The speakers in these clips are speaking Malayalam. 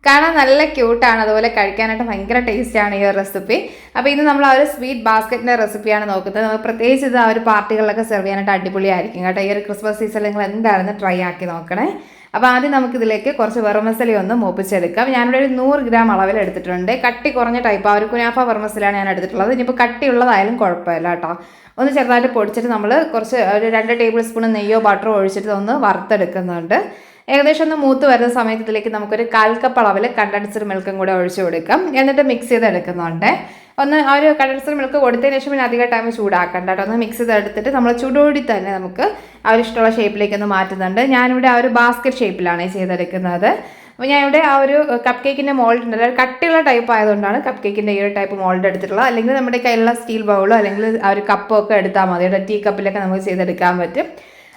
കാണാൻ നല്ല ക്യൂട്ടാണ്, അതുപോലെ കഴിക്കാനായിട്ട് ഭയങ്കര ടേസ്റ്റാണ് ഈ ഒരു റെസിപ്പി. അപ്പോൾ ഇത് നമ്മൾ ആ ഒരു സ്വീറ്റ് ബാസ്ക്കറ്റിൻ്റെ റെസിപ്പിയാണ് നോക്കുന്നത്. നമുക്ക് പ്രത്യേകിച്ച് ഇത് ആ ഒരു പാർട്ടികളിലൊക്കെ സെർവ് ചെയ്യാനായിട്ട് അടിപൊളിയായിരിക്കും കേട്ടോ. ഈ ഒരു ക്രിസ്മസ് സീസണിൽ നിങ്ങൾ എന്താണെന്ന് ട്രൈ ആക്കി നോക്കണേ. അപ്പോൾ ആദ്യം നമുക്കിതിലേക്ക് കുറച്ച് വെർമസലി ഒന്ന് മൂപ്പിച്ചെടുക്കാം. ഞാനിവിടെ ഒരു 100 ഗ്രാം അളവിൽ എടുത്തിട്ടുണ്ട്. കട്ടി കുറഞ്ഞ ടൈപ്പ് ആ ഒരു കുനാഫ വെർമസലാണ് ഞാൻ എടുത്തിട്ടുള്ളത്. ഇനിയിപ്പോൾ കട്ടിയുള്ളതായാലും കുഴപ്പമില്ല കേട്ടോ. ഒന്ന് ചെറുതായിട്ട് പൊടിച്ചിട്ട് നമ്മൾ കുറച്ച് ഒരു 2 ടേബിൾ സ്പൂൺ നെയ്യോ ബട്ടറോ ഒഴിച്ചിട്ട് ഒന്ന് വറുത്തെടുക്കുന്നുണ്ട്. ഏകദേശം ഒന്ന് മൂത്ത് വരുന്ന സമയത്തിലേക്ക് നമുക്കൊരു 1/4 കപ്പ് അളവിൽ കണ്ടൻസ്ഡ് മിൽക്കും കൂടെ ഒഴിച്ചു കൊടുക്കാം. എന്നിട്ട് മിക്സ് ചെയ്തെടുക്കുന്നുണ്ട്. ഒന്ന് ആ ഒരു കണ്ടൻസ്ഡ് മിൽക്ക് കൊടുത്തതിന് ശേഷം പിന്നെ അധികം ടൈം ചൂടാക്കണ്ട കേട്ടോ. ഒന്ന് മിക്സ് ചെയ്തെടുത്തിട്ട് നമ്മൾ ചൂടോടി തന്നെ നമുക്ക് ആ ഒരു ഇഷ്ടമുള്ള ഷേപ്പിലേക്ക് ഒന്ന് മാറ്റുന്നുണ്ട്. ഞാനിവിടെ ആ ഒരു ബാസ്ക്കറ്റ് ഷേപ്പിലാണ് ചെയ്തെടുക്കുന്നത്. അപ്പോൾ ഞാൻ ഇവിടെ ആ ഒരു കപ്പ് കേക്കിൻ്റെ മോൾഡ് ഉണ്ടല്ലോ, കട്ടിയുള്ള ടൈപ്പ് ആയതുകൊണ്ടാണ് കപ്പ് കേക്കിൻ്റെ ഈ ഒരു ടൈപ്പ് മോൾഡ് എടുത്തിട്ടുള്ളത്. അല്ലെങ്കിൽ നമ്മുടെ കയ്യിലുള്ള സ്റ്റീൽ ബൗളോ അല്ലെങ്കിൽ ആ ഒരു കപ്പോ ഒക്കെ എടുത്താൽ മതി. ഇവിടെ ടീ കപ്പിലൊക്കെ നമുക്ക് ചെയ്തെടുക്കാൻ പറ്റും.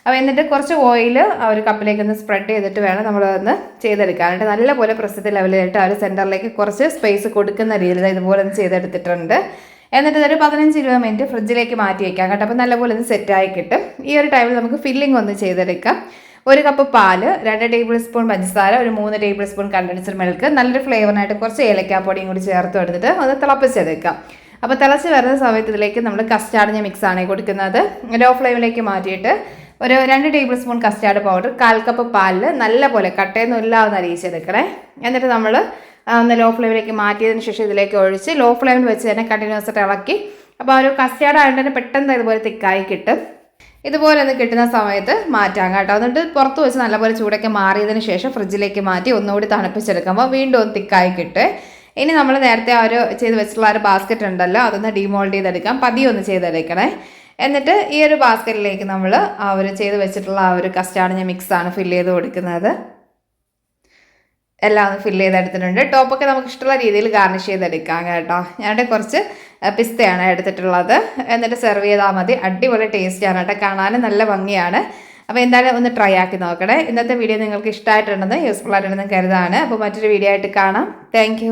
അപ്പോൾ എന്നിട്ട് കുറച്ച് ഓയിൽ ആ ഒരു കപ്പിലേക്ക് ഒന്ന് സ്പ്രെഡ് ചെയ്തിട്ട് വേണം നമ്മളതൊന്ന് ചെയ്തെടുക്കാനായിട്ട്. നല്ലപോലെ പ്രസ് ലെവലായിട്ട് ആ ഒരു സെൻറ്ററിലേക്ക് കുറച്ച് സ്പേസ് കൊടുക്കുന്ന രീതിയിൽ ഇതുപോലെ ഒന്ന് ചെയ്തെടുത്തിട്ടുണ്ട്. എന്നിട്ട് ഇതൊരു 15-20 മിനിറ്റ് ഫ്രിഡ്ജിലേക്ക് മാറ്റി വയ്ക്കാം കേട്ടോ. അപ്പോൾ നല്ലപോലെ ഒന്ന് സെറ്റായി കിട്ടും. ഈ ഒരു ടൈമിൽ നമുക്ക് ഫില്ലിംഗ് ഒന്ന് ചെയ്തെടുക്കാം. 1 കപ്പ് പാല്, 2 ടേബിൾ സ്പൂൺ പഞ്ചസാര, ഒരു 3 ടേബിൾ സ്പൂൺ കണ്ടൻസ്ഡ് മിൽക്ക്, നല്ലൊരു ഫ്ലേവറിനായിട്ട് കുറച്ച് ഏലക്കാപ്പൊടിയും കൂടി ചേർത്ത് എടുത്തിട്ട് ഒന്ന് തിളപ്പിച്ചെടുക്കാം. അപ്പോൾ തിളച്ച് വരുന്ന സമയത്ത് ഇതിലേക്ക് നമ്മൾ കസ്റ്റാർഡ് മിക്സാണ് കൊടുക്കുന്നത്. ലോ ഫ്ലെയിമിലേക്ക് മാറ്റിയിട്ട് ഒരു 2 table spoon custard powder, 1/4 cup പാലിൽ നല്ലപോലെ കട്ടയൊന്നും ഇല്ലാതെ അരിയിച്ചെടുക്കണേ. എന്നിട്ട് നമ്മൾ ഒന്ന് ലോ ഫ്ലെയിമിലേക്ക് മാറ്റിയതിന് ശേഷം ഇതിലേക്ക് ഒഴിച്ച് ലോ ഫ്ലെയിമിൽ വെച്ച് തന്നെ കണ്ടിന്യൂസ് ആയിട്ട് ഇളക്കി. അപ്പോൾ ആ ഒരു കസ്റ്റാർഡ് ആയതുകൊണ്ട് തന്നെ പെട്ടെന്ന് ഇതുപോലെ തിക്കായി കിട്ടും. ഇതുപോലെ ഒന്ന് കിട്ടുന്ന സമയത്ത് മാറ്റാം കേട്ടോ. എന്നിട്ട് പുറത്ത് വെച്ച് നല്ലപോലെ ചൂടൊക്കെ മാറിയതിന് ശേഷം ഫ്രിഡ്ജിലേക്ക് മാറ്റി ഒന്നുകൂടി തണുപ്പിച്ചെടുക്കുമ്പോൾ വീണ്ടും ഒന്ന് തിക്കായി കിട്ടും. ഇനി നമ്മൾ നേരത്തെ ആ ഒരു ചെയ്ത് വെച്ചിട്ടുള്ള ആ ഒരു ബാസ്ക്കറ്റ് ഉണ്ടല്ലോ, അതൊന്ന് ഡീമോൾഡ് ചെയ്തെടുക്കാം. പതിയെ ഒന്ന് ചെയ്തെടുക്കണേ. എന്നിട്ട് ഈ ഒരു ബാസ്ക്കറ്റിലേക്ക് നമ്മൾ ആ ഒരു ചെയ്ത് വെച്ചിട്ടുള്ള ആ ഒരു കസ്റ്റാർഡ് മിക്സാണ് ഫില്ല് ചെയ്ത് കൊടുക്കുന്നത്. എല്ലാം ഒന്ന് ഫില്ല് ചെയ്തെടുത്തിട്ടുണ്ട്. ടോപ്പൊക്കെ നമുക്ക് ഇഷ്ടമുള്ള രീതിയിൽ ഗാർണിഷ് ചെയ്തെടുക്കാം കേട്ടോ. ഞാനിവിടെ കുറച്ച് പിസ്തയാണ് എടുത്തിട്ടുള്ളത്. എന്നിട്ട് സെർവ് ചെയ്താൽ മതി. അടിപൊളി ടേസ്റ്റാണ് കേട്ടോ. കാണാനും നല്ല ഭംഗിയാണ്. അപ്പോൾ എന്തായാലും ഒന്ന് ട്രൈ ആക്കി നോക്കണേ. ഇന്നത്തെ വീഡിയോ നിങ്ങൾക്ക് ഇഷ്ടമായിട്ടുണ്ടെന്ന് യൂസ്ഫുൾ ആയിട്ടുണ്ടെന്ന് കരുതാണ്. അപ്പോൾ മറ്റൊരു വീഡിയോ ആയിട്ട് കാണാം. താങ്ക്